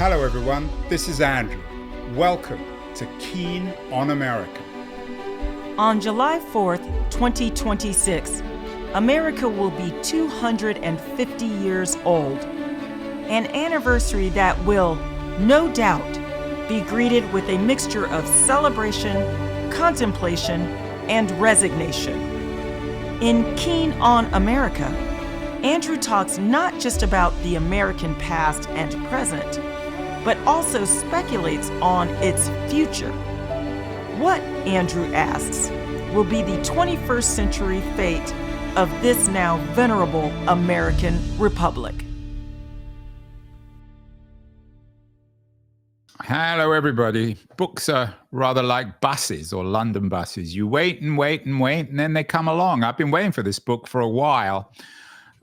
Hello everyone, this is Andrew. Welcome to Keen on America. On July 4th, 2026, America will be 250 years old, an anniversary that will, no doubt, be greeted with a mixture of celebration, contemplation, and resignation. In Keen on America, Andrew talks not just about the American past and present, but also speculates on its future. What, Andrew asks, will be the 21st century fate of this now venerable American republic? Hello everybody. Books are rather like buses or London buses. You wait and wait and wait, and then they come along. I've been waiting for this book for a while.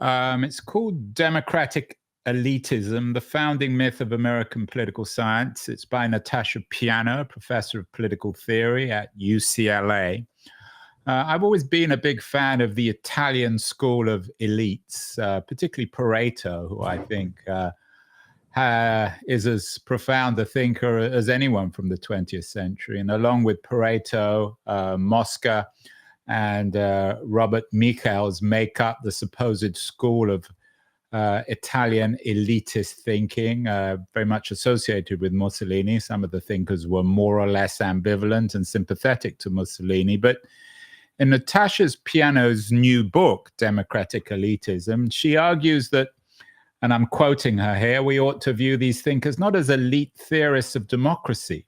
It's called Democratic Elitism, the Founding Myth of American Political Science. It's by Natasha, professor of political theory at UCLA. I've always been a big fan of the Italian school of elites, particularly Pareto, who I think is as profound a thinker as anyone from the 20th century. And along with Pareto, Mosca, and Robert Michels make up the supposed school of Italian elitist thinking, very much associated with Mussolini. Some of the thinkers were more or less ambivalent and sympathetic to Mussolini. But in Natasha's Piano's new book, Democratic Elitism, she argues that, and I'm quoting her here, we ought to view these thinkers not as elite theorists of democracy,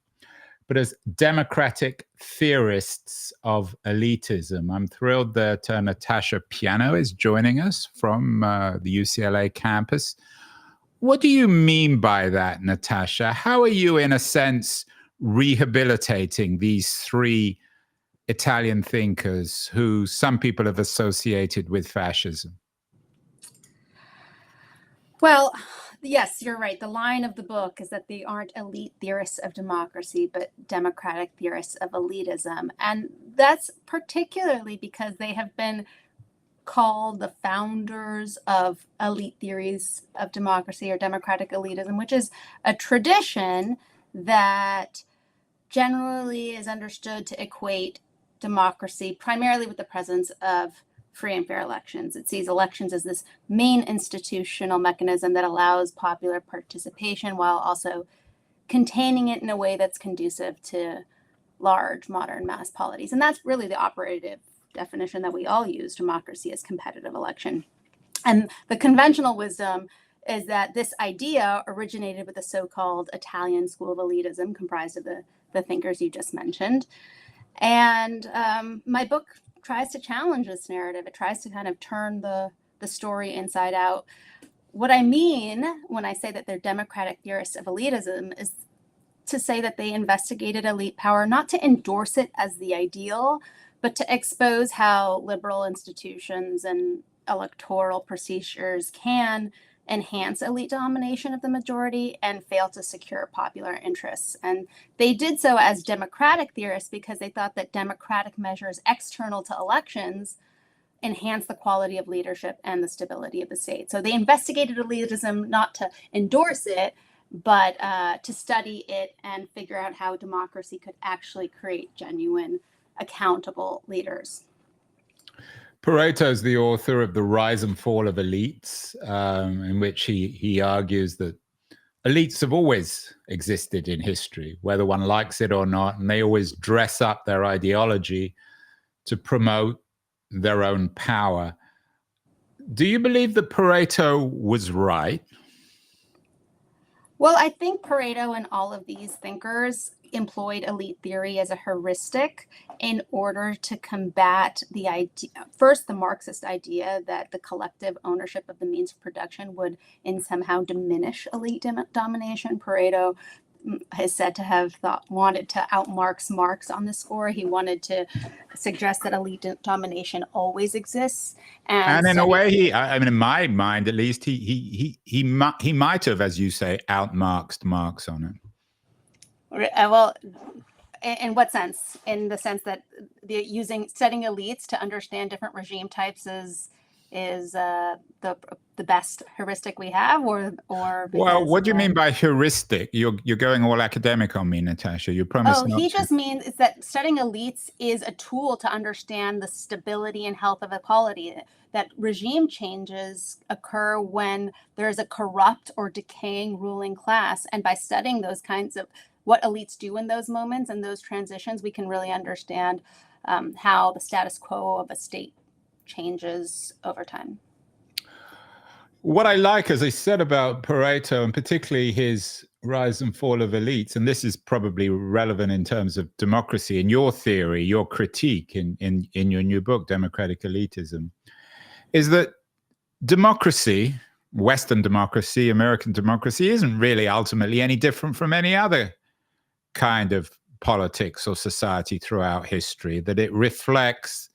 but as democratic theorists of elitism. I'm thrilled that Natasha Piano is joining us from the UCLA campus. What do you mean by that, Natasha? How are you, in a sense, rehabilitating these three Italian thinkers who some people have associated with fascism? Well, yes, you're right. The line of the book is that they aren't elite theorists of democracy, but democratic theorists of elitism. And that's particularly because they have been called the founders of elite theories of democracy or democratic elitism, which is a tradition that generally is understood to equate democracy primarily with the presence of free and fair elections. It sees elections as this main institutional mechanism that allows popular participation while also containing it in a way that's conducive to large modern mass polities. And that's really the operative definition that we all use, democracy as competitive election. And the conventional wisdom is that this idea originated with the so-called Italian school of elitism, comprised of the thinkers you just mentioned. And my book tries to challenge this narrative. It tries to kind of turn the story inside out. What I mean when I say that they're democratic theorists of elitism is to say that they investigated elite power, not to endorse it as the ideal, but to expose how liberal institutions and electoral procedures can enhance elite domination of the majority and fail to secure popular interests. And they did so as democratic theorists because they thought that democratic measures external to elections enhance the quality of leadership and the stability of the state. So they investigated elitism not to endorse it, but to study it and figure out how democracy could actually create genuine, accountable leaders. Pareto is the author of The Rise and Fall of Elites, in which he argues that elites have always existed in history, whether one likes it or not, and they always dress up their ideology to promote their own power. Do you believe that Pareto was right? Well, I think Pareto and all of these thinkers employed elite theory as a heuristic in order to combat the idea, first, the Marxist idea that the collective ownership of the means of production would in somehow diminish elite domination. Pareto is said to have wanted to out-Marx Marx on the score. He wanted to suggest that elite domination always exists. And in a way, I mean, in my mind, at least, he might have, as you say, out-Marxed Marx on it. Well, in what sense? In the sense that studying elites to understand different regime types is the the best heuristic we have, or well, what do you mean by heuristic? You're going all academic on me, Natasha. You promised not he to. just means is that studying elites is a tool to understand the stability and health of a polity. That regime changes occur when there's a corrupt or decaying ruling class, and by studying those kinds of what elites do in those moments and those transitions, we can really understand how the status quo of a state changes over time. What I like, as I said about Pareto, and particularly his rise and fall of elites, and this is probably relevant in terms of democracy and your theory, your critique in your new book, Democratic Elitism, is that democracy, Western democracy, American democracy, isn't really ultimately any different from any other kind of politics or society throughout history, that it reflects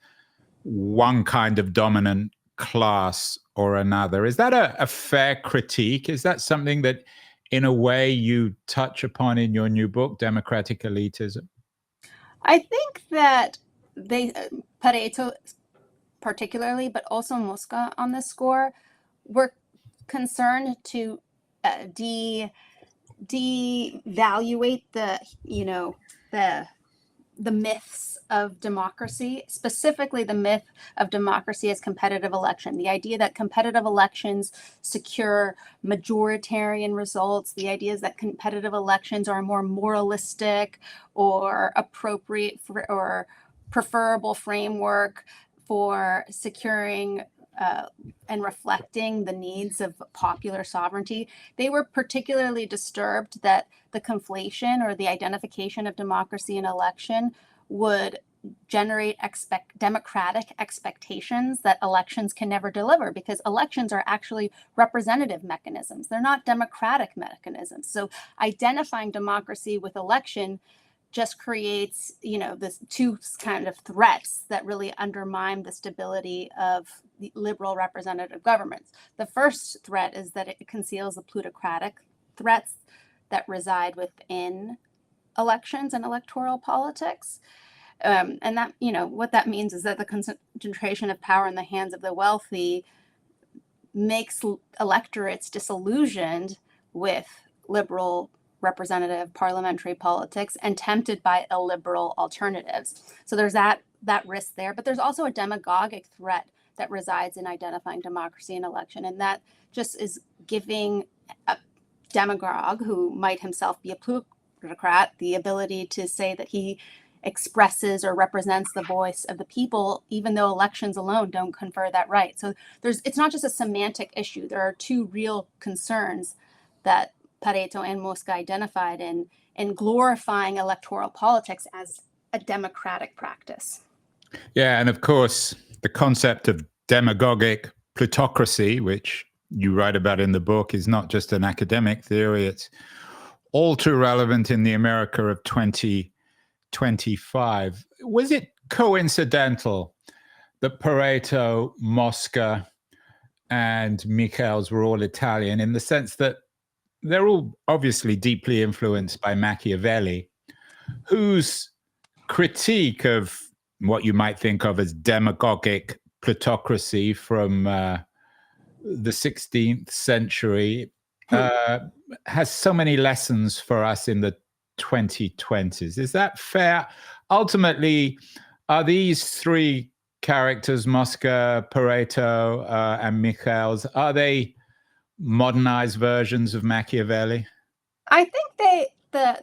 one kind of dominant class or another. Is that a fair critique? Is that something that, in a way, you touch upon in your new book, Democratic Elitism? I think that Pareto particularly, but also Mosca on this score, were concerned to devaluate the myths of democracy, specifically the myth of democracy as competitive election, the idea that competitive elections secure majoritarian results, the ideas that competitive elections are a more moralistic or appropriate or preferable framework for securing and reflecting the needs of popular sovereignty. They were particularly disturbed that the conflation or the identification of democracy and election would generate democratic expectations that elections can never deliver, because elections are actually representative mechanisms. They're not democratic mechanisms. So identifying democracy with election just creates, this two kind of threats that really undermine the stability of the liberal representative governments. The first threat is that it conceals the plutocratic threats that reside within elections and electoral politics. And that, what that means is that the concentration of power in the hands of the wealthy makes electorates disillusioned with liberal representative parliamentary politics and tempted by illiberal alternatives. So there's that risk there, but there's also a demagogic threat that resides in identifying democracy and election, and that just is giving a demagogue who might himself be a plutocrat the ability to say that he expresses or represents the voice of the people, even though elections alone don't confer that right. So it's not just a semantic issue. There are two real concerns that Pareto and Mosca identified in glorifying electoral politics as a democratic practice. Yeah, and of course, the concept of demagogic plutocracy, which you write about in the book, is not just an academic theory. It's all too relevant in the America of 2025. Was it coincidental that Pareto, Mosca, and Michels were all Italian, in the sense that they're all obviously deeply influenced by Machiavelli, whose critique of what you might think of as demagogic plutocracy from the 16th century has so many lessons for us in the 2020s. Is that fair? Ultimately, are these three characters, Mosca, Pareto, and Michels, are they modernized versions of Machiavelli? I think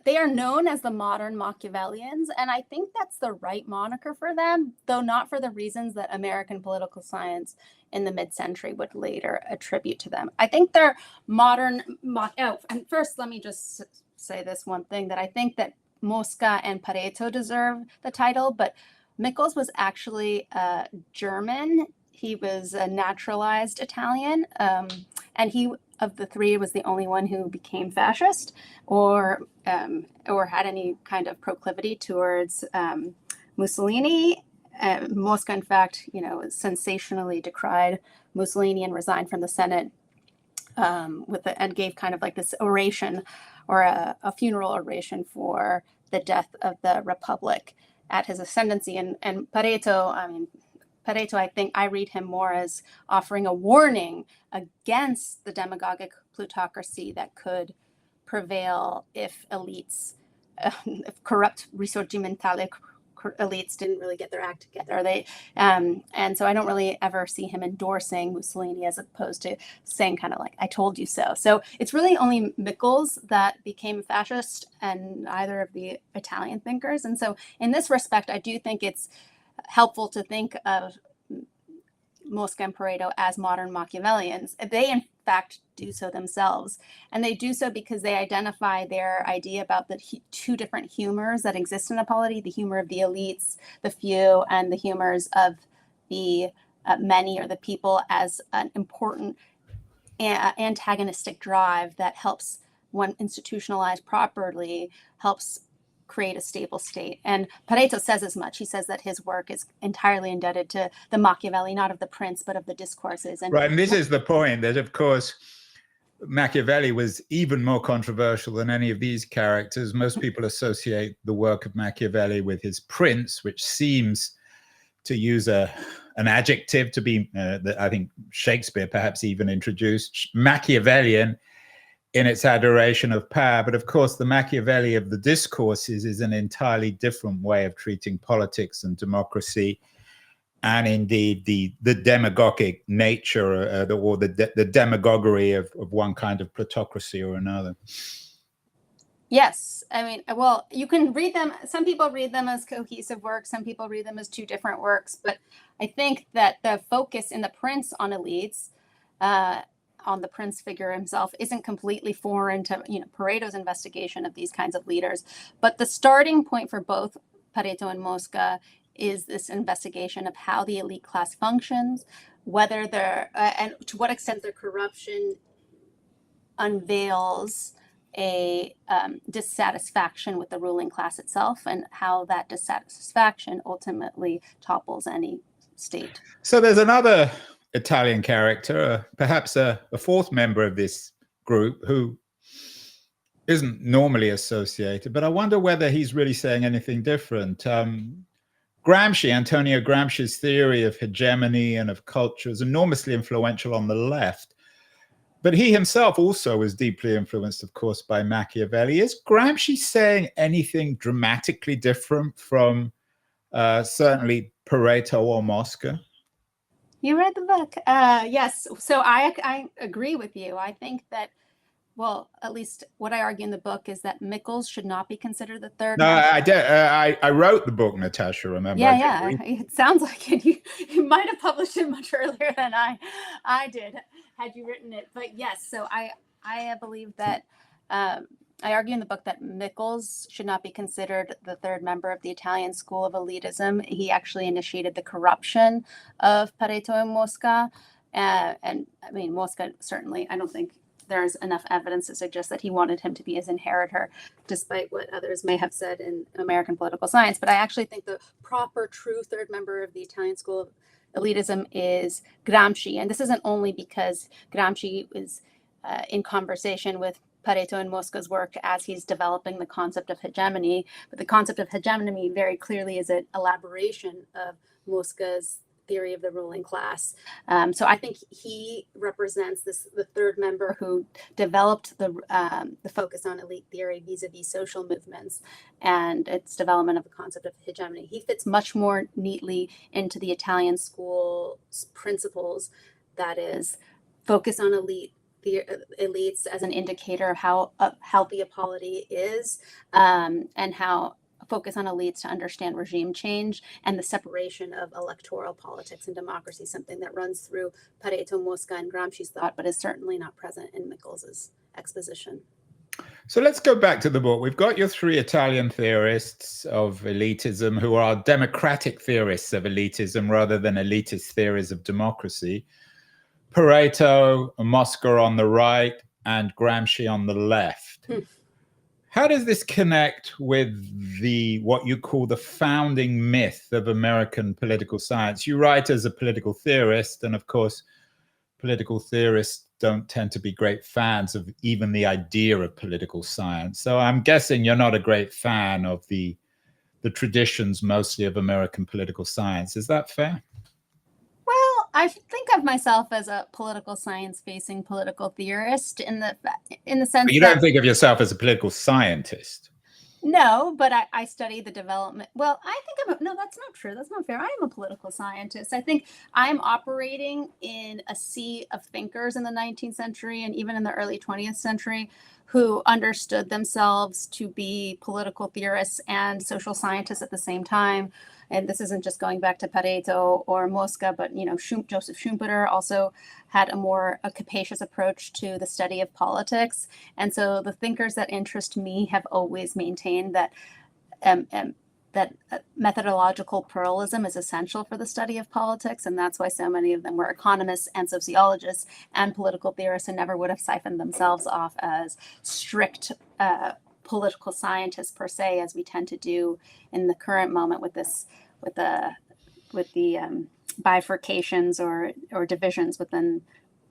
they are known as the modern Machiavellians, and I think that's the right moniker for them, though not for the reasons that American political science in the mid-century would later attribute to them. I think they're modern. And first, let me just say this one thing, that I think that Mosca and Pareto deserve the title, but Michels was actually German. He was a naturalized Italian, and he, of the three, was the only one who became fascist or had any kind of proclivity towards Mussolini. Mosca, in fact, sensationally decried Mussolini and resigned from the Senate and gave kind of like this oration or a funeral oration for the death of the Republic at his ascendancy. And Pareto, Pareto, I think I read him more as offering a warning against the demagogic plutocracy that could prevail if elites, if corrupt risorgimentale elites didn't really get their act together. And so I don't really ever see him endorsing Mussolini as opposed to saying kind of like, I told you so. So it's really only Mikkels that became fascist and either of the Italian thinkers. And so in this respect, I do think it's helpful to think of Mosca and Pareto as modern Machiavellians. They, in fact, do so themselves. And they do so because they identify their idea about the two different humors that exist in a polity, the humor of the elites, the few, and the humors of the many or the people as an important antagonistic drive that helps, when institutionalized properly, helps create a stable state. And Pareto says as much. He says that his work is entirely indebted to the Machiavelli, not of the prince, but of the discourses. And right, and this is the point, that of course Machiavelli was even more controversial than any of these characters. Most people associate the work of Machiavelli with his prince, which seems to use an adjective to be, that I think Shakespeare perhaps even introduced, Machiavellian in its adoration of power. But of course, the Machiavelli of the discourses is an entirely different way of treating politics and democracy, and indeed the demagogic nature or the demagoguery of one kind of plutocracy or another. Yes. I mean, well, you can read them. Some people read them as cohesive works. Some people read them as two different works. But I think that the focus in The Prince on elites, on the prince figure himself, isn't completely foreign to Pareto's investigation of these kinds of leaders. But the starting point for both Pareto and Mosca is this investigation of how the elite class functions, whether they're and to what extent their corruption unveils a dissatisfaction with the ruling class itself, and how that dissatisfaction ultimately topples any state. So there's another Italian character, perhaps a fourth member of this group, who isn't normally associated, but I wonder whether he's really saying anything different. Gramsci, Antonio Gramsci's theory of hegemony and of culture is enormously influential on the left, but he himself also was deeply influenced, of course, by Machiavelli. Is Gramsci saying anything dramatically different from certainly Pareto or Mosca? You read the book. Yes. So I agree with you. I think that, well, at least what I argue in the book is that Mikkels should not be considered the third. No, I did. I wrote the book, Natasha, remember? Yeah. It sounds like it. You might have published it much earlier than I did, had you written it. But yes, so I believe that I argue in the book that Mikkels should not be considered the third member of the Italian school of elitism. He actually initiated the corruption of Pareto and Mosca. And I mean, Mosca certainly, I don't think there's enough evidence to suggest that he wanted him to be his inheritor, despite what others may have said in American political science. But I actually think the proper, true third member of the Italian school of elitism is Gramsci. And this isn't only because Gramsci is in conversation with Pareto and Mosca's work as he's developing the concept of hegemony, but the concept of hegemony very clearly is an elaboration of Mosca's theory of the ruling class. So I think he represents the third member who developed the focus on elite theory vis-a-vis social movements and its development of the concept of hegemony. He fits much more neatly into the Italian school's principles, that is, focus on the elites as an indicator of how healthy a polity is, and how focus on elites to understand regime change and the separation of electoral politics and democracy, something that runs through Pareto, Mosca, and Gramsci's thought, but is certainly not present in Mikkels's exposition. So let's go back to the book. We've got your three Italian theorists of elitism who are democratic theorists of elitism rather than elitist theories of democracy. Pareto, Mosca on the right, and Gramsci on the left. How does this connect with what you call the founding myth of American political science? You write as a political theorist, and of course, political theorists don't tend to be great fans of even the idea of political science. So I'm guessing you're not a great fan of the traditions mostly of American political science. Is that fair? I think of myself as a political science-facing political theorist in the sense But you that don't think of yourself as a political scientist. no, but I study the development. Well, I think no, that's not true. That's not fair. I am a political scientist. I think I'm operating in a sea of thinkers in the 19th century and even in the early 20th century who understood themselves to be political theorists and social scientists at the same time. And this isn't just going back to Pareto or Mosca, but Joseph Schumpeter also had a capacious approach to the study of politics. And so the thinkers that interest me have always maintained that methodological pluralism is essential for the study of politics, and that's why so many of them were economists and sociologists and political theorists, and never would have siphoned themselves off as strict political scientists per se, as we tend to do in the current moment with the bifurcations or divisions within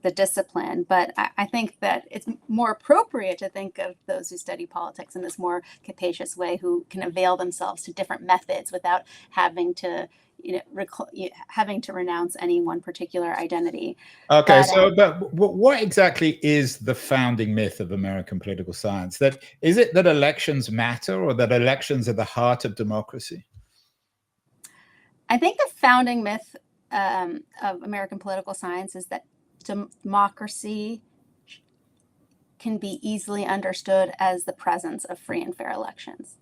the discipline. But I think that it's more appropriate to think of those who study politics in this more capacious way, who can avail themselves to different methods without having to renounce any one particular identity. Okay, but what exactly is the founding myth of American political science? That is it that elections matter, or that elections are the heart of democracy? I think the founding myth of American political science is that democracy can be easily understood as the presence of free and fair elections.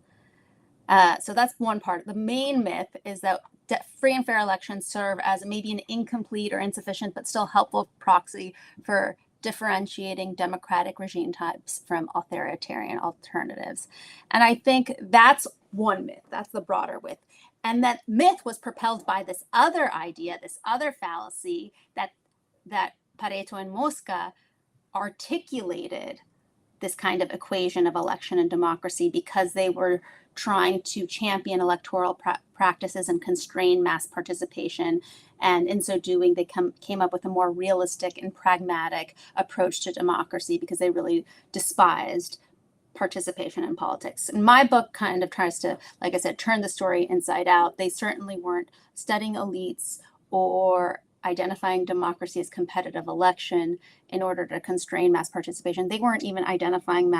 So that's one part. The main myth is that free and fair elections serve as maybe an incomplete or insufficient but still helpful proxy for differentiating democratic regime types from authoritarian alternatives. And I think that's one myth. That's the broader myth. And that myth was propelled by this other idea, this other fallacy that Pareto and Mosca articulated this kind of equation of election and democracy because they were trying to champion electoral practices and constrain mass participation. And in so doing, they came up with a more realistic and pragmatic approach to democracy because they really despised participation in politics. And my book kind of tries to, like I said, turn the story inside out. They certainly weren't studying elites or identifying democracy as competitive election in order to constrain mass participation. They weren't even identifying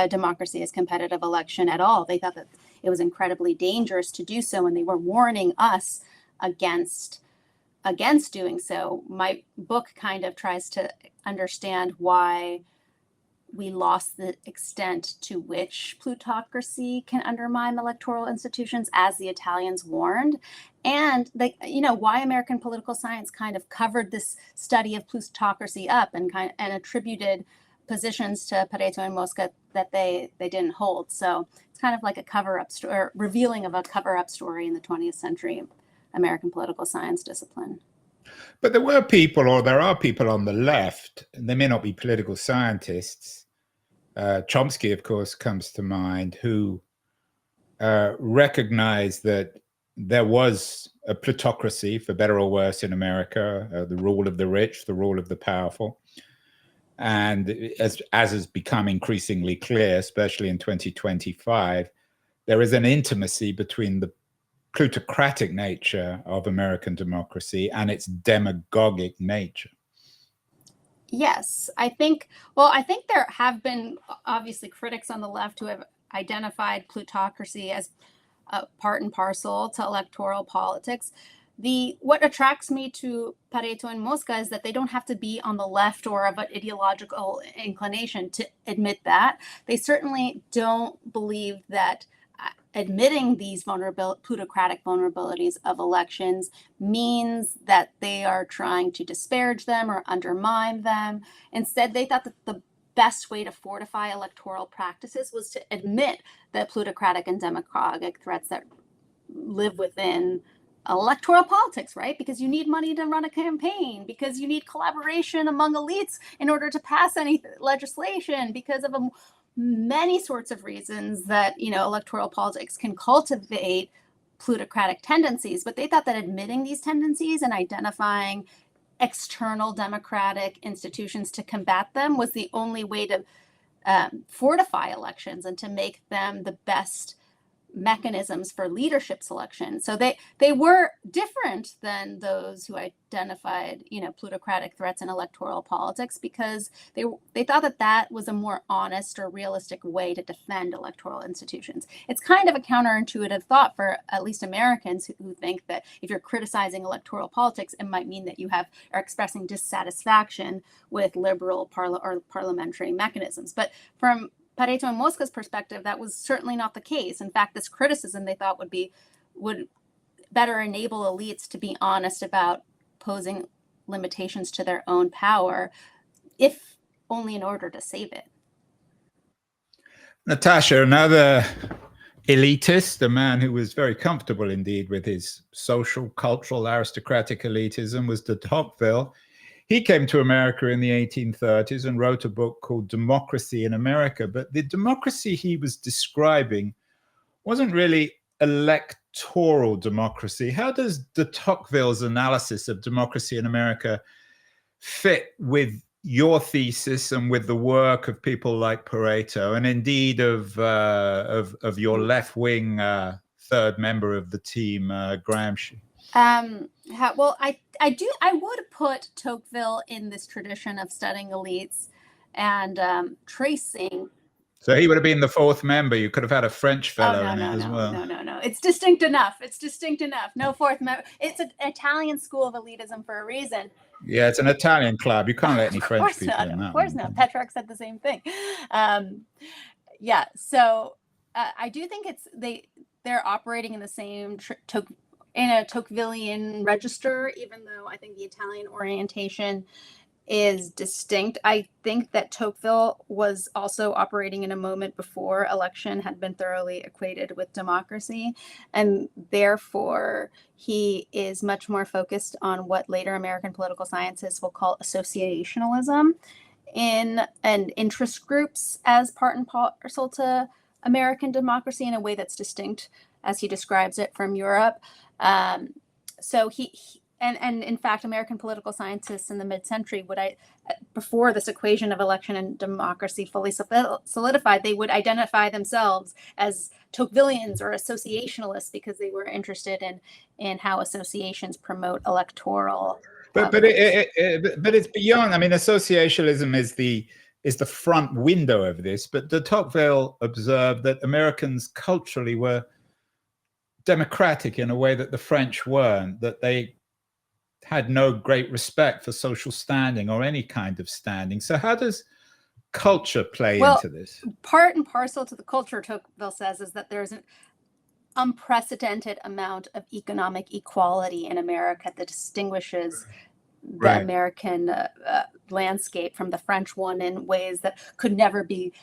democracy as competitive election at all. They thought that it was incredibly dangerous to do so, and they were warning us against doing so. My book kind of tries to understand why we lost the extent to which plutocracy can undermine electoral institutions, as the Italians warned, and why American political science kind of covered this study of plutocracy up and attributed positions to Pareto and Mosca that they didn't hold. So it's kind of like a cover-up story, or revealing of a cover-up story in the 20th century American political science discipline. But there are people on the left, and they may not be political scientists. Chomsky, of course, comes to mind, who recognized that there was a plutocracy, for better or worse, in America, the rule of the rich, the rule of the powerful. And as has become increasingly clear, especially in 2025, there is an intimacy between the plutocratic nature of American democracy and its demagogic nature. Yes, I think there have been obviously critics on the left who have identified plutocracy as part and parcel to electoral politics. What attracts me to Pareto and Mosca is that they don't have to be on the left or of an ideological inclination to admit that. They certainly don't believe that admitting these plutocratic vulnerabilities of elections means that they are trying to disparage them or undermine them. Instead, they thought that the best way to fortify electoral practices was to admit the plutocratic and demagogic threats that live within electoral politics, right? Because you need money to run a campaign, because you need collaboration among elites in order to pass any legislation, because of many sorts of reasons that electoral politics can cultivate plutocratic tendencies. But they thought that admitting these tendencies and identifying external democratic institutions to combat them was the only way to fortify elections and to make them the best mechanisms for leadership selection. So they were different than those who identified, plutocratic threats in electoral politics, because they thought that was a more honest or realistic way to defend electoral institutions. It's kind of a counterintuitive thought for at least Americans who think that if you're criticizing electoral politics, it might mean that you are expressing dissatisfaction with liberal parliamentary mechanisms. But from Pareto and Mosca's perspective, that was certainly not the case. In fact, this criticism they thought would better enable elites to be honest about posing limitations to their own power, if only in order to save it. Natasha, another elitist, a man who was very comfortable indeed with his social, cultural, aristocratic elitism, was de Tocqueville. He came to America in the 1830s and wrote a book called Democracy in America. But the democracy he was describing wasn't really electoral democracy. How does de Tocqueville's analysis of democracy in America fit with your thesis and with the work of people like Pareto, and indeed of your left-wing third member of the team, Gramsci? Well, I would put Tocqueville in this tradition of studying elites and tracing. So he would have been the fourth member. You could have had a French fellow in it as well. No. It's distinct enough. No fourth member. It's an Italian school of elitism for a reason. Yeah, it's an Italian club. You can't let any French people in that. Of course not. Petrarch said the same thing. So I do think they're operating in the same in a Tocquevillian register, even though I think the Italian orientation is distinct. I think that Tocqueville was also operating in a moment before election had been thoroughly equated with democracy, and therefore he is much more focused on what later American political scientists will call associationalism and interest groups as part and parcel to American democracy in a way that's distinct, as he describes it, from Europe. So and in fact, American political scientists in the mid-century before this equation of election and democracy fully solidified, they would identify themselves as Tocquevillians or associationalists because they were interested in how associations promote electoral. But it's beyond. I mean, associationalism is the front window of this. But de Tocqueville observed that Americans culturally were democratic in a way that the French weren't, that they had no great respect for social standing or any kind of standing. So how does culture play into this? Part and parcel to the culture, Tocqueville says, is that there's an unprecedented amount of economic equality in America that distinguishes the American landscape from the French one in ways that could never be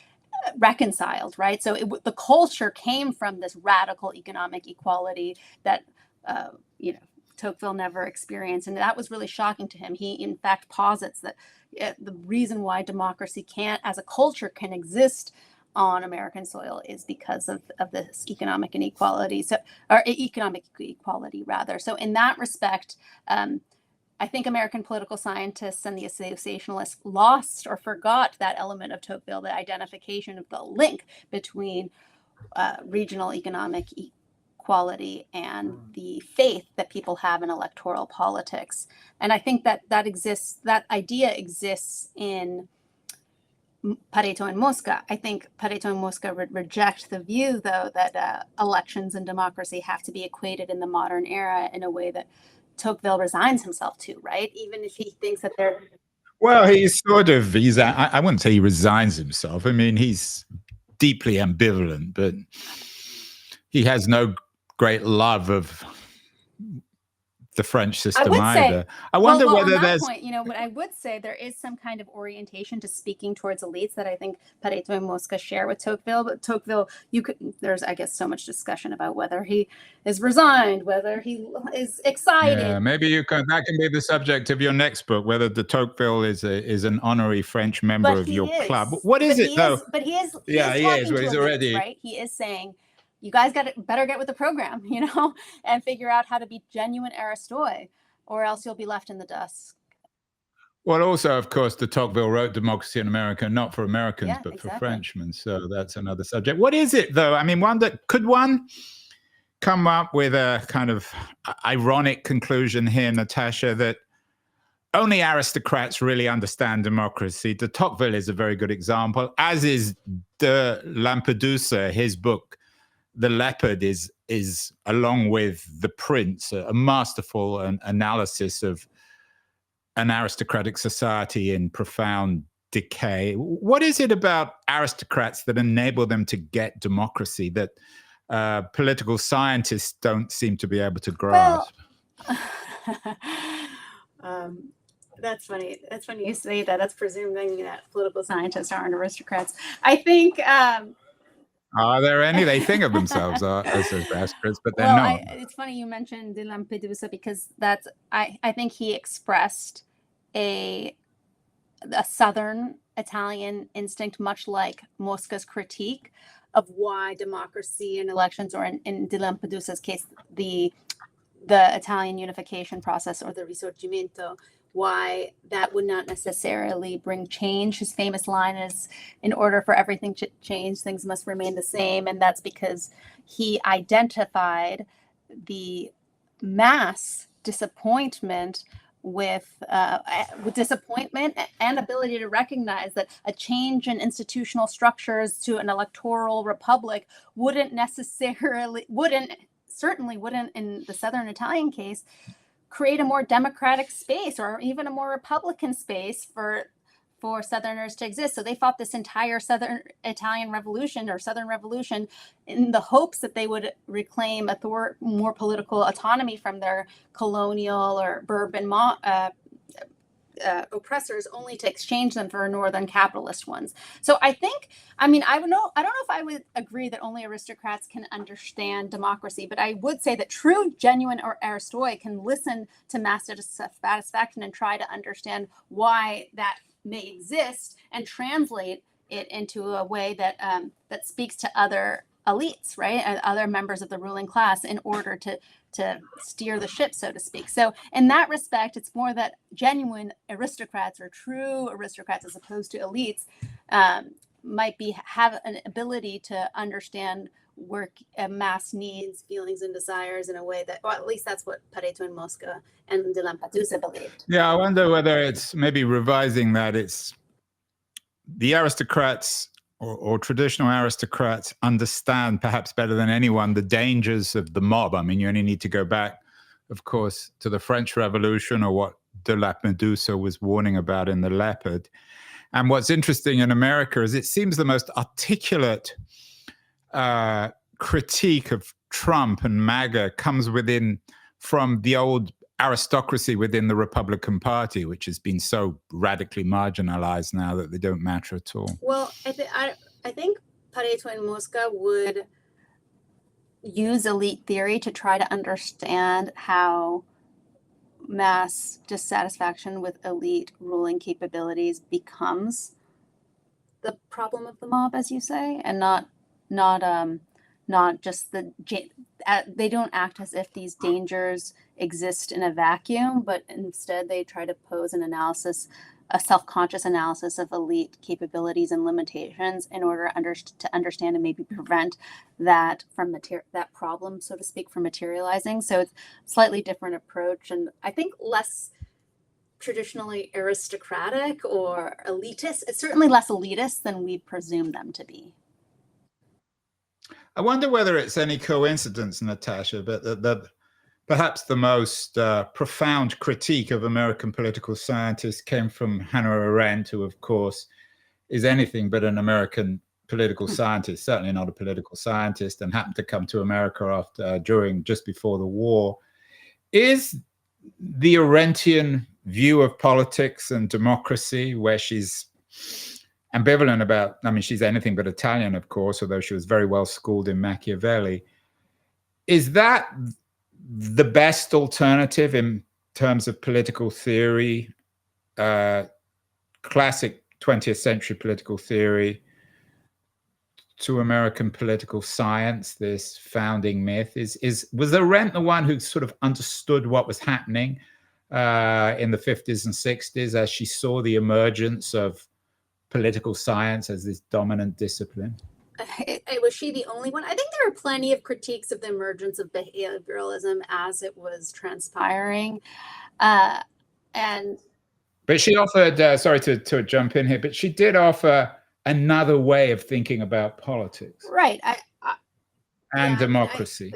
reconciled, right? So the culture came from this radical economic equality that Tocqueville never experienced, and that was really shocking to him. He in fact posits that the reason why democracy as a culture can exist on American soil is because of this economic inequality, or economic equality rather. So in that respect, I think American political scientists and the associationalists lost or forgot that element of Tocqueville, the identification of the link between regional economic equality and the faith that people have in electoral politics. And I think that idea exists in Pareto and Mosca. I think Pareto and Mosca would reject the view, though, that elections and democracy have to be equated in the modern era in a way that Tocqueville resigns himself to, right? Even if he thinks that they're... Well, I wouldn't say he resigns himself. I mean, he's deeply ambivalent, but he has no great love of the French system either. I wonder whether on that there's... point, what I would say, there is some kind of orientation to speaking towards elites that I think Pareto and Mosca share with Tocqueville. But Tocqueville, there's, I guess, so much discussion about whether he is resigned, whether he is excited. Yeah, maybe that can be the subject of your next book, whether de Tocqueville is an honorary French member of your club. What is it, though? But he is. He is. Well, he's already... right. He is saying, you guys better get with the program, and figure out how to be genuine Aristoi, or else you'll be left in the dust. Well, also, of course, de Tocqueville wrote Democracy in America, not for Americans, Yeah, but exactly. for Frenchmen. So that's another subject. What is it, though? I mean, could one come up with a kind of ironic conclusion here, Natasha, that only aristocrats really understand democracy? De Tocqueville is a very good example, as is de Lampedusa. His book, The Leopard, is along with The Prince, a masterful analysis of an aristocratic society in profound decay. What is it about aristocrats that enable them to get democracy that political scientists don't seem to be able to grasp? Well, that's funny. That's funny you say that. That's presuming that political scientists aren't aristocrats. I think. Are there any? They think of themselves as aristocrats, but they're Well, not. it's funny you mentioned de Lampedusa because I think he expressed a Southern Italian instinct, much like Mosca's critique of why democracy in elections, or in de Lampedusa's case, the Italian unification process, or the Risorgimento, why that would not necessarily bring change. His famous line is, in order for everything to change, things must remain the same. And that's because he identified the mass disappointment with disappointment and ability to recognize that a change in institutional structures to an electoral republic certainly wouldn't in the Southern Italian case create a more democratic space or even a more Republican space for Southerners to exist. So they fought this entire Southern Italian Revolution or Southern Revolution in the hopes that they would reclaim more political autonomy from their colonial or Bourbon oppressors, only to exchange them for Northern capitalist ones. So I don't know if I would agree that only aristocrats can understand democracy, but I would say that true, genuine aristoi can listen to mass dissatisfaction and try to understand why that may exist and translate it into a way that that speaks to other elites, right, and other members of the ruling class, in order to steer the ship, so to speak. So in that respect, it's more that genuine aristocrats or true aristocrats, as opposed to elites, might have an ability to understand work mass needs, feelings, and desires in a way that, or at least that's what Pareto and Mosca and de Lampedusa believed. Yeah, I wonder whether it's maybe revising that. It's the aristocrats or traditional aristocrats understand perhaps better than anyone the dangers of the mob. I mean, you only need to go back, of course, to the French Revolution, or what de Lampedusa was warning about in The Leopard. And what's interesting in America is it seems the most articulate critique of Trump and MAGA comes from the old aristocracy within the Republican Party, which has been so radically marginalized now that they don't matter at all. Well, I think Pareto and Mosca would use elite theory to try to understand how mass dissatisfaction with elite ruling capabilities becomes the problem of the mob, as you say, and not just they don't act as if these dangers exist in a vacuum, but instead they try to pose a self-conscious analysis of elite capabilities and limitations in order to understand and maybe prevent that that problem, so to speak, from materializing. So it's a slightly different approach, and I think less traditionally aristocratic or elitist. It's certainly less elitist than we presume them to be. I wonder whether it's any coincidence, Natasha, but perhaps the most profound critique of American political scientists came from Hannah Arendt, who, of course, is anything but an American political scientist, certainly not a political scientist, and happened to come to America just before the war. Is the Arendtian view of politics and democracy, where she's ambivalent about, I mean, she's anything but Italian, of course, although she was very well schooled in Machiavelli, is that the best alternative in terms of political theory, classic 20th century political theory, to American political science, this founding myth? Was Arendt the one who sort of understood what was happening in the 50s and 60s as she saw the emergence of political science as this dominant discipline? Was she the only one? I think there are plenty of critiques of the emergence of behavioralism as it was transpiring. But she offered, sorry to jump in here, but she did offer another way of thinking about politics. Right. And democracy,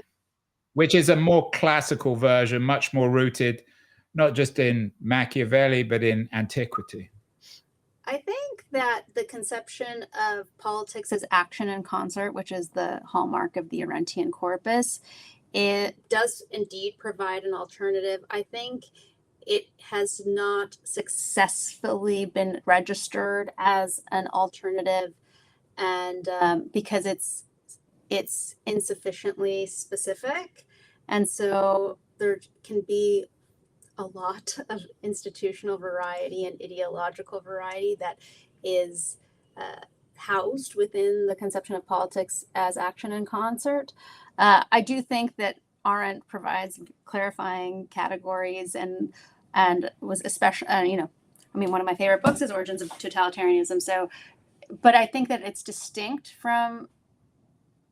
which is a more classical version, much more rooted, not just in Machiavelli, but in antiquity. I think that the conception of politics as action in concert, which is the hallmark of the Arendtian corpus, it does indeed provide an alternative. I think it has not successfully been registered as an alternative, and because it's insufficiently specific, and so there can be a lot of institutional variety and ideological variety that is housed within the conception of politics as action in concert. I do think that Arendt provides clarifying categories and was especially, one of my favorite books is Origins of Totalitarianism. So, but I think that it's distinct from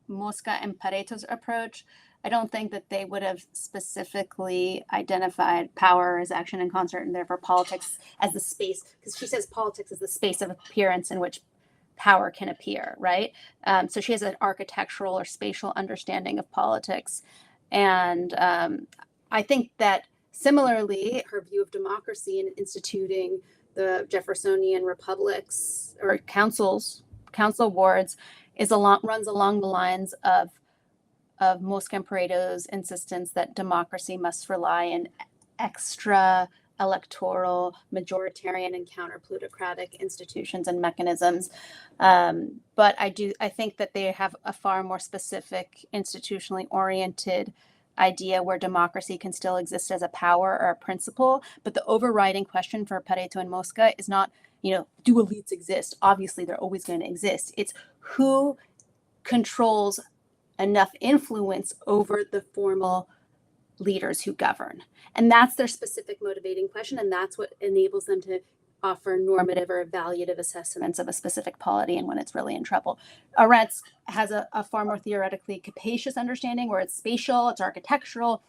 Mosca and Pareto's approach. I don't think that they would have specifically identified power as action in concert and therefore politics as the space, because she says politics is the space of appearance in which power can appear, right? So she has an architectural or spatial understanding of politics. And I think that similarly, her view of democracy and instituting the Jeffersonian republics or council boards runs along the lines of Mosca and Pareto's insistence that democracy must rely on extra electoral, majoritarian, and counter-plutocratic institutions and mechanisms. But I think that they have a far more specific, institutionally oriented idea where democracy can still exist as a power or a principle. But the overriding question for Pareto and Mosca is not, do elites exist? Obviously, they're always going to exist. It's who controls enough influence over the formal leaders who govern. And that's their specific motivating question. And that's what enables them to offer normative or evaluative assessments of a specific polity and when it's really in trouble. Arendt has a far more theoretically capacious understanding where it's spatial, it's architectural.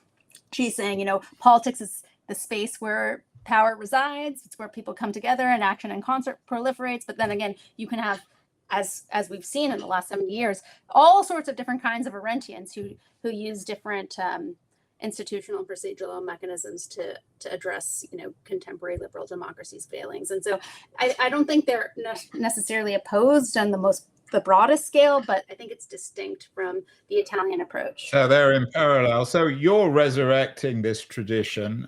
She's saying, politics is the space where power resides. It's where people come together and action in concert proliferates. But then again, you can have, as we've seen in the last 70 years, all sorts of different kinds of Arendtians who use different institutional and procedural mechanisms to address, contemporary liberal democracy's failings. And so I don't think they're necessarily opposed on the broadest scale, but I think it's distinct from the Italian approach. So they're in parallel. So you're resurrecting this tradition.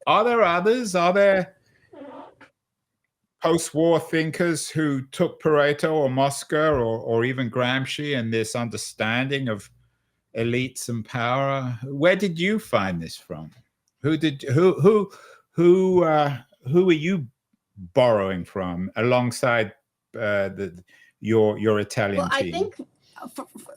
Are there others? Are there post-war thinkers who took Pareto or Mosca or even Gramsci and this understanding of elites and power? Where did you find this from? Who are you borrowing from alongside your Italian team? I think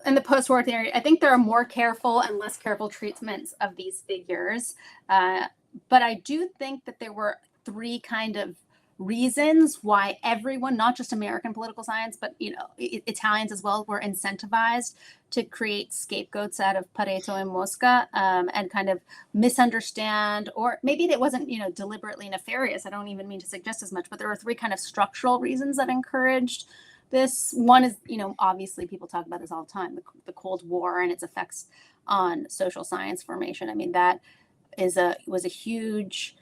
in the post-war theory, I think there are more careful and less careful treatments of these figures. But I do think that there were three kind of reasons why everyone, not just American political science, but Italians as well, were incentivized to create scapegoats out of Pareto and Mosca and kind of misunderstand, or maybe it wasn't deliberately nefarious. I don't even mean to suggest as much, but there were three kind of structural reasons that encouraged this. One is, obviously people talk about this all the time, the Cold War and its effects on social science formation. I mean, that was a huge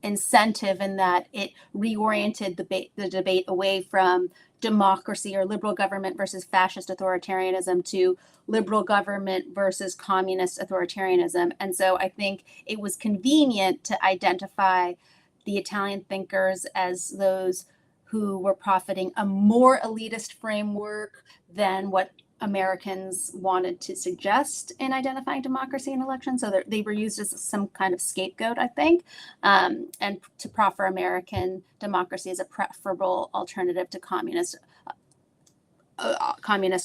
incentive in that it reoriented the debate away from democracy or liberal government versus fascist authoritarianism to liberal government versus communist authoritarianism. And so I think it was convenient to identify the Italian thinkers as those who were profiting a more elitist framework than what Americans wanted to suggest in identifying democracy in elections. So they were used as some kind of scapegoat, I think, and to proffer American democracy as a preferable alternative to communist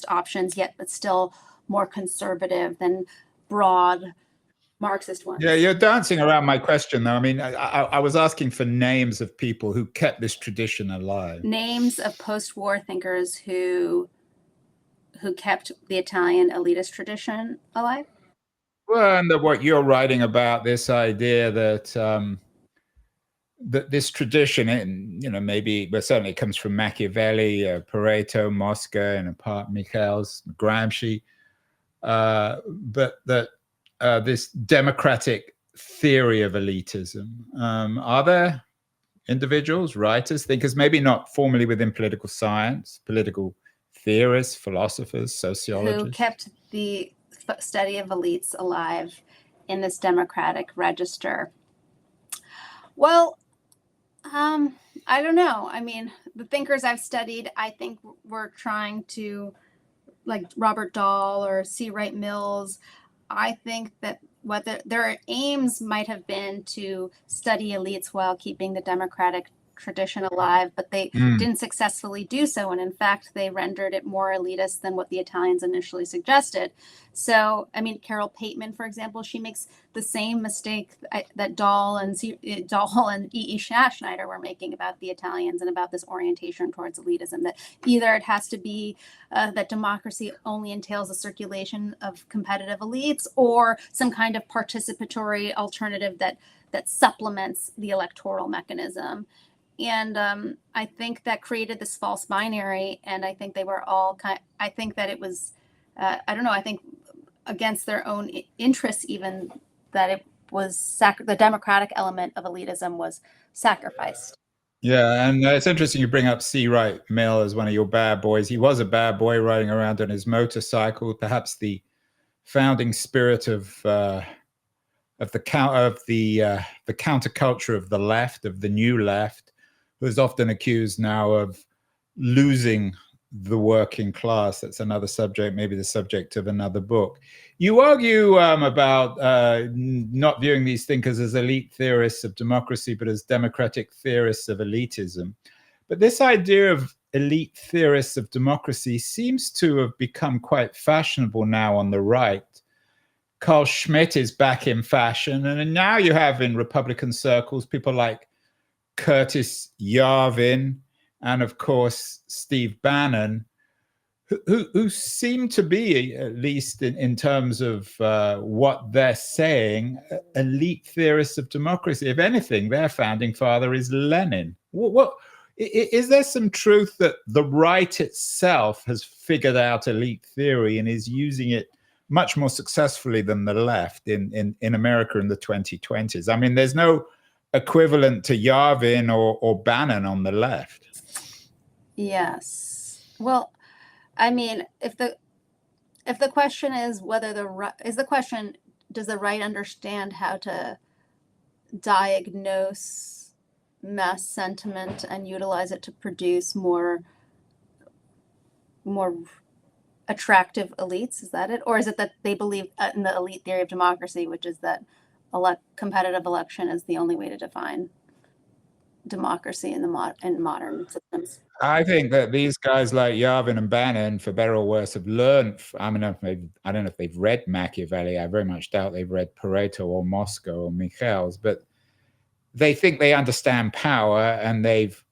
options, yet but still more conservative than broad Marxist ones. Yeah, you're dancing around my question, though. I mean, I was asking for names of people who kept this tradition alive. Names of post-war thinkers who kept the Italian elitist tradition alive. Well, and what you're writing about, this idea that that this tradition, and maybe, but certainly it comes from Machiavelli, Pareto, Mosca, and in part Michels, Gramsci, but that this democratic theory of elitism. Are there individuals, writers, thinkers, maybe not formally within political science, political theorists, philosophers, sociologists, who kept the study of elites alive in this democratic register? Well, I don't know. I mean, the thinkers I've studied, I think were trying to, like Robert Dahl or C. Wright Mills. I think that whether their aims might have been to study elites while keeping the democratic tradition alive, but they didn't successfully do so. And in fact, they rendered it more elitist than what the Italians initially suggested. So, I mean, Carol Pateman, for example, she makes the same mistake that Dahl and E.E. Schneider were making about the Italians and about this orientation towards elitism, that either it has to be that democracy only entails a circulation of competitive elites, or some kind of participatory alternative that supplements the electoral mechanism. And I think that created this false binary. And I think they were all I think that it was, I don't know, I think against their own interests, even, that it was the democratic element of elitism was sacrificed. Yeah, and it's interesting you bring up C. Wright Mill as one of your bad boys. He was a bad boy riding around on his motorcycle, perhaps the founding spirit of the counterculture of the left, of the new left, who is often accused now of losing the working class. That's another subject, maybe the subject of another book. You argue about not viewing these thinkers as elite theorists of democracy, but as democratic theorists of elitism. But this idea of elite theorists of democracy seems to have become quite fashionable now on the right. Carl Schmitt is back in fashion. And now you have in Republican circles people like Curtis Yarvin and, of course, Steve Bannon, who seem to be, at least in terms of what they're saying, elite theorists of democracy. If anything, their founding father is Lenin. What is there some truth that the right itself has figured out elite theory and is using it much more successfully than the left in America in the 2020s? I mean, there's no equivalent to Yarvin or Bannon on the left. Yes. Well, I mean, if the question is whether does the right understand how to diagnose mass sentiment and utilize it to produce more attractive elites? Is that it? Or is it that they believe in the elite theory of democracy, which is that competitive election is the only way to define democracy in modern systems? I think that these guys like Yarvin and Bannon, for better or worse, have learned. I don't know if they've read Machiavelli. I very much doubt they've read Pareto or Mosca or Michels, but they think they understand power, and they've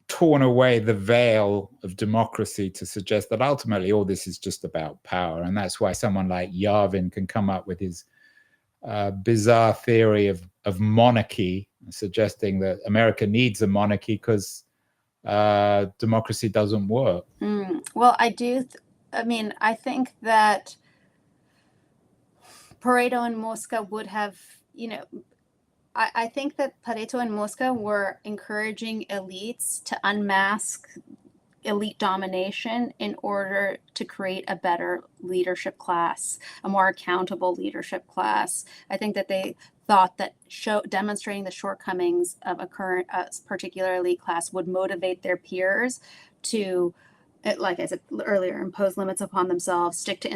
torn away the veil of democracy to suggest that ultimately all this is just about power. And that's why someone like Yarvin can come up with his bizarre theory of monarchy, suggesting that America needs a monarchy because democracy doesn't work. Well, I think that Pareto and Mosca would have, I think that Pareto and Mosca were encouraging elites to unmask elite domination in order to create a better leadership class, a more accountable leadership class. I think that they thought that demonstrating the shortcomings of a current particular elite class would motivate their peers to, like I said earlier, impose limits upon themselves, stick to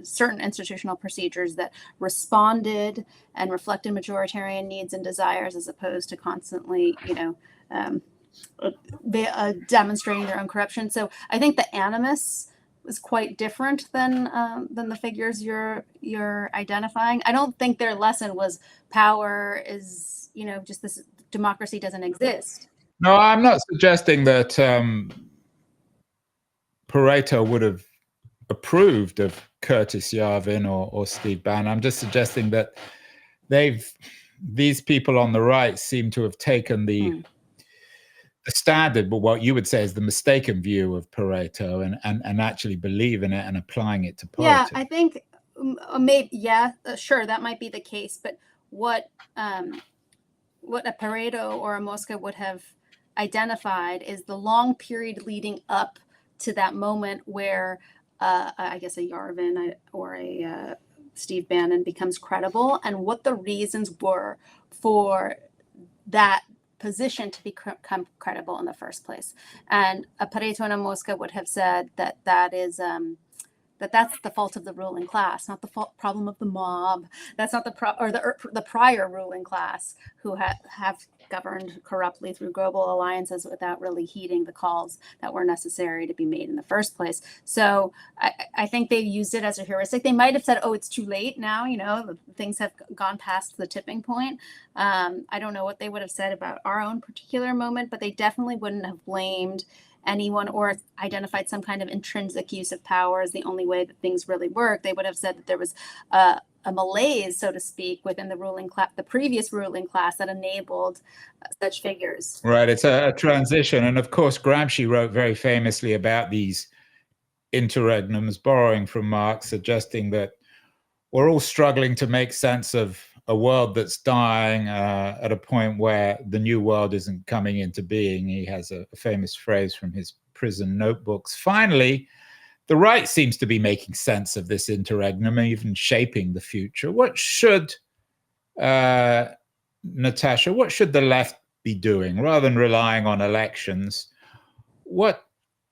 certain institutional procedures that responded and reflected majoritarian needs and desires, as opposed to constantly, demonstrating their own corruption. So I think the animus was quite different than the figures you're identifying. I don't think their lesson was power is, just this democracy doesn't exist. No, I'm not suggesting that Pareto would have approved of Curtis Yarvin or Steve Bannon. I'm just suggesting that these people on the right seem to have taken the standard, but what you would say is the mistaken view of Pareto and actually believe in it and applying it to politics. Yeah, I think maybe, sure, that might be the case. But what a Pareto or a Mosca would have identified is the long period leading up to that moment where I guess a Yarvin or a Steve Bannon becomes credible, and what the reasons were for that position to become credible in the first place. And a Pareto and a Mosca would have said that is that's the fault of the ruling class, not the problem of the mob. That's not the prior ruling class who have governed corruptly through global alliances without really heeding the calls that were necessary to be made in the first place. So I think they used it as a heuristic. They might have said, "Oh, it's too late now. Things have gone past the tipping point." I don't know what they would have said about our own particular moment, but they definitely wouldn't have blamed anyone or identified some kind of intrinsic use of power as the only way that things really work. They would have said that there was a malaise, so to speak, within the ruling class, the previous ruling class, that enabled such figures. Right, it's a transition. And of course, Gramsci wrote very famously about these interregnums, borrowing from Marx, suggesting that we're all struggling to make sense of a world that's dying at a point where the new world isn't coming into being. He has a famous phrase from his prison notebooks. Finally, the right seems to be making sense of this interregnum and even shaping the future. What should, Natasha, what should the left be doing rather than relying on elections? What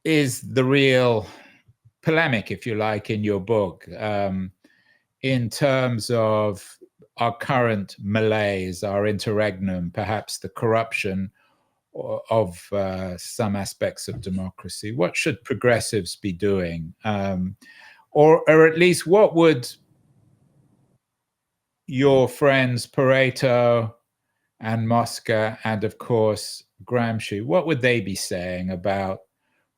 is the real polemic, if you like, in your book, in terms of our current malaise, our interregnum, perhaps the corruption of some aspects of democracy? What should progressives be doing? Or at least what would your friends Pareto and Mosca and, of course, Gramsci, what would they be saying about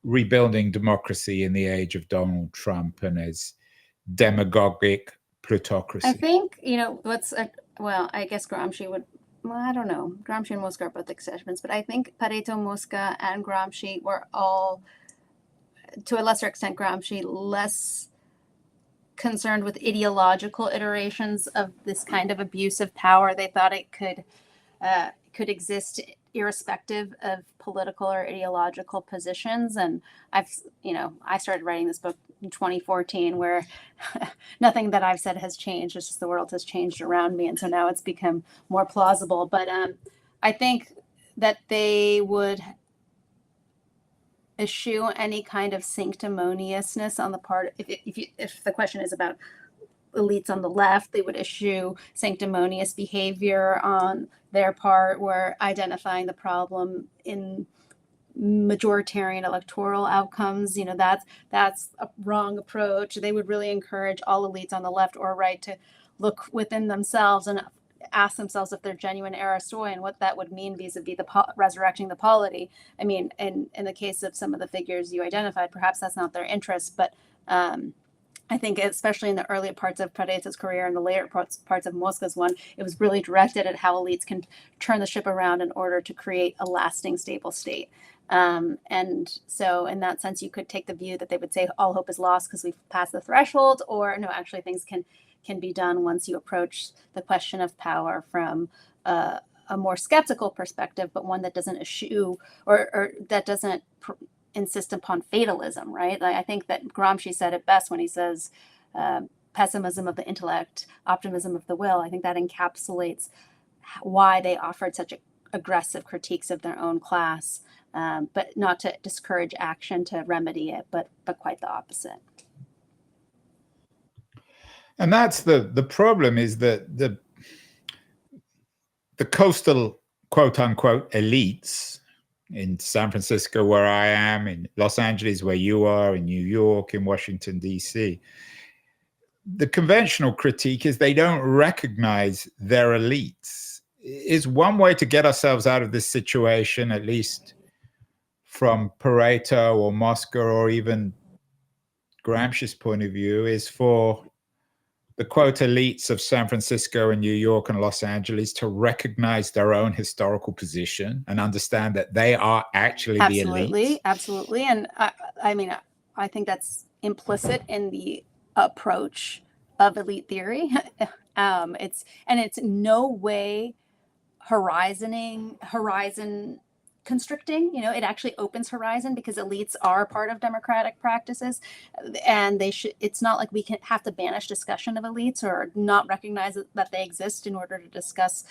rebuilding democracy in the age of Donald Trump and his demagogic plutocracy? I think, I guess Gramsci would, I don't know. Gramsci and Mosca are both exceptions, but I think Pareto, Mosca, and Gramsci were all, to a lesser extent, Gramsci, less concerned with ideological iterations of this kind of abuse of power. They thought it could exist irrespective of political or ideological positions. And I started writing this book in 2014, where nothing that I've said has changed. It's just the world has changed around me. And so now it's become more plausible. But I think that they would eschew any kind of sanctimoniousness on the part, if the question is about elites on the left, they would eschew sanctimonious behavior on their part, where identifying the problem in majoritarian electoral outcomes, that's a wrong approach. They would really encourage all elites on the left or right to look within themselves and ask themselves if they're genuine Aristotelian, what that would mean vis-a-vis resurrecting the polity. I mean, in the case of some of the figures you identified, perhaps that's not their interest, but I think especially in the earlier parts of Pareto's career and the later parts of Mosca's one, it was really directed at how elites can turn the ship around in order to create a lasting, stable state. And so in that sense, you could take the view that they would say all hope is lost because we've passed the threshold, or no, actually things can be done once you approach the question of power from a more skeptical perspective, but one that doesn't eschew or that doesn't insist upon fatalism, right? Like, I think that Gramsci said it best when he says pessimism of the intellect, optimism of the will. I think that encapsulates why they offered such aggressive critiques of their own class, but not to discourage action to remedy it, but quite the opposite. And that's the problem, is that the coastal quote unquote elites, in San Francisco, where I am, in Los Angeles, where you are, in New York, in Washington, D.C. The conventional critique is they don't recognize their elites. Is one way to get ourselves out of this situation, at least from Pareto or Mosca or even Gramsci's point of view, is for the quote elites of San Francisco and New York and Los Angeles to recognize their own historical position and understand that they are actually the elite. Absolutely. And I mean, I think that's implicit in the approach of elite theory. It's no way horizon constricting. It actually opens horizon because elites are part of democratic practices, and it's not like we can have to banish discussion of elites or not recognize that they exist in order to discuss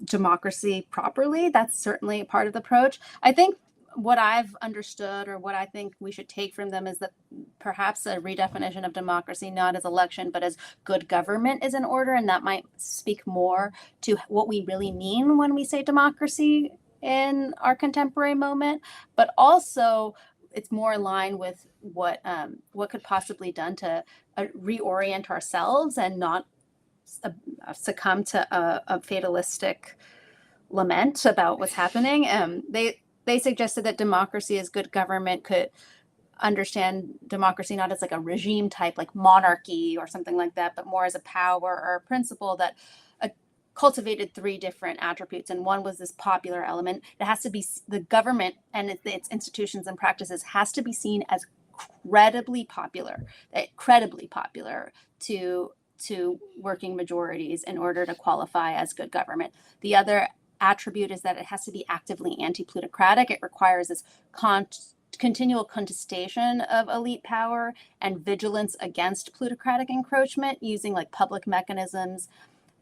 democracy properly. That's certainly a part of the approach. I think what I've understood, or what I think we should take from them, is that perhaps a redefinition of democracy, not as election, but as good government, is in order. And that might speak more to what we really mean when we say democracy in our contemporary moment. But also, it's more in line with what could possibly be done to reorient ourselves and not succumb to a fatalistic lament about what's happening. They suggested that democracy as good government could understand democracy not as like a regime type, like monarchy or something like that, but more as a power or a principle that cultivated three different attributes. And one was this popular element. It has to be, the government and its institutions and practices has to be seen as credibly popular to working majorities in order to qualify as good government. The other attribute is that it has to be actively anti-plutocratic. It requires this continual contestation of elite power and vigilance against plutocratic encroachment, using like public mechanisms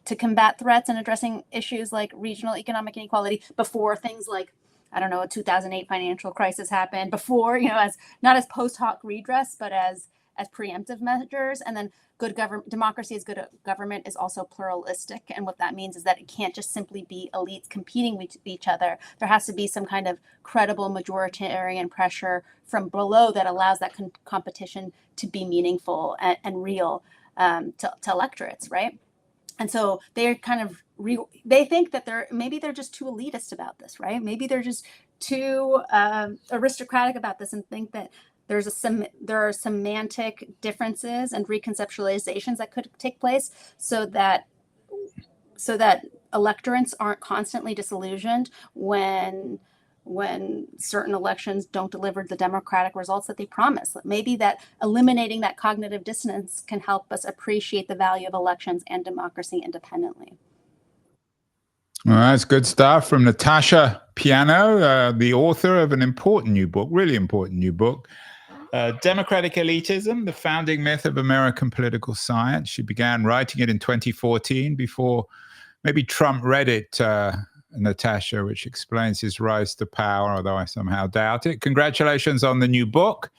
to combat threats and addressing issues like regional economic inequality before things like, I don't know, a 2008 financial crisis happened, before, as not as post hoc redress, but as preemptive measures. And then democracy as good government is also pluralistic. And what that means is that it can't just simply be elites competing with each other. There has to be some kind of credible majoritarian pressure from below that allows that competition to be meaningful and real to electorates, right? And so they're kind of they think that they're just too elitist about this, right? Maybe they're just too aristocratic about this, and think that there are semantic differences and reconceptualizations that could take place, so that electorates aren't constantly disillusioned when certain elections don't deliver the democratic results that they promise. Maybe that eliminating that cognitive dissonance can help us appreciate the value of elections and democracy independently. Well, that's good stuff from Natasha Piano, the author of an important new book, really important new book, Democratic Elitism, the Founding Myth of American Political Science. She began writing it in 2014 before maybe Trump read it, Natasha, which explains his rise to power, although I somehow doubt it. Congratulations on the new book,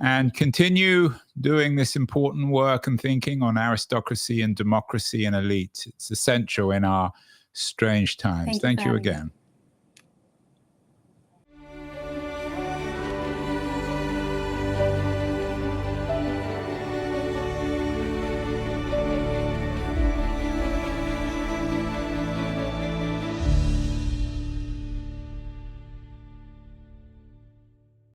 and continue doing this important work and thinking on aristocracy and democracy and elites. It's essential in our strange times. Thank you again.